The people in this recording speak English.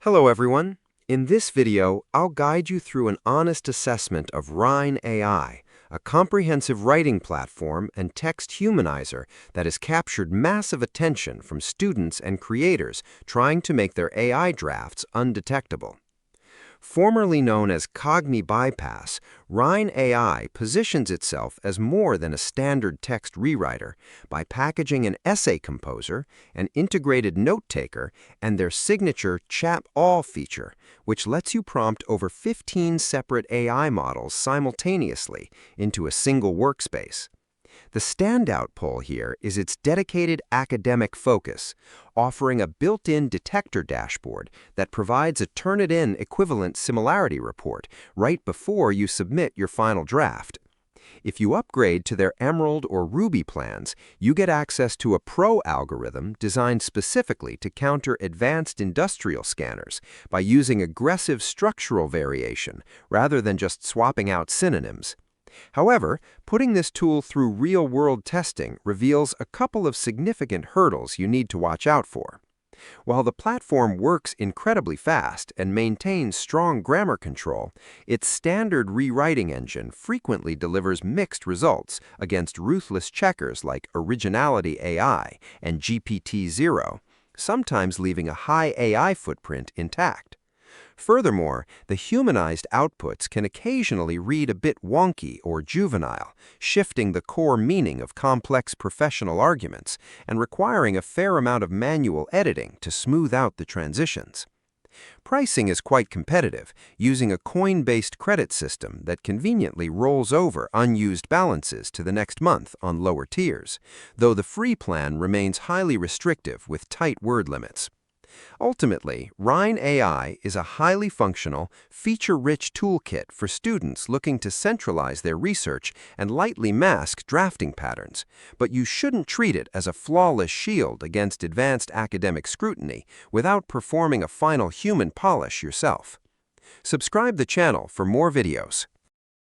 Hello everyone. In this video, I'll guide you through an honest assessment of ryne.ai, a comprehensive writing platform and text humanizer that has captured massive attention from students and creators trying to make their AI drafts undetectable. Formerly known as Cogni Bypass, ryne.ai positions itself as more than a standard text rewriter by packaging an essay composer, an integrated note-taker, and their signature Chat All feature, which lets you prompt over 15 separate AI models simultaneously into a single workspace. The standout pull here is its dedicated academic focus, offering a built-in detector dashboard that provides a Turnitin equivalent similarity report right before you submit your final draft. If you upgrade to their Emerald or Ruby plans, you get access to a pro algorithm designed specifically to counter advanced industrial scanners by using aggressive structural variation rather than just swapping out synonyms. However, putting this tool through real-world testing reveals a couple of significant hurdles you need to watch out for. While the platform works incredibly fast and maintains strong grammar control, its standard rewriting engine frequently delivers mixed results against ruthless checkers like Originality AI and GPT-0, sometimes leaving a high AI footprint intact. Furthermore, the humanized outputs can occasionally read a bit wonky or juvenile, shifting the core meaning of complex professional arguments and requiring a fair amount of manual editing to smooth out the transitions. Pricing is quite competitive, using a coin-based credit system that conveniently rolls over unused balances to the next month on lower tiers, though the free plan remains highly restrictive with tight word limits. Ultimately, ryne.ai is a highly functional, feature-rich toolkit for students looking to centralize their research and lightly mask drafting patterns, but you shouldn't treat it as a flawless shield against advanced academic scrutiny without performing a final human polish yourself. Subscribe the channel for more videos.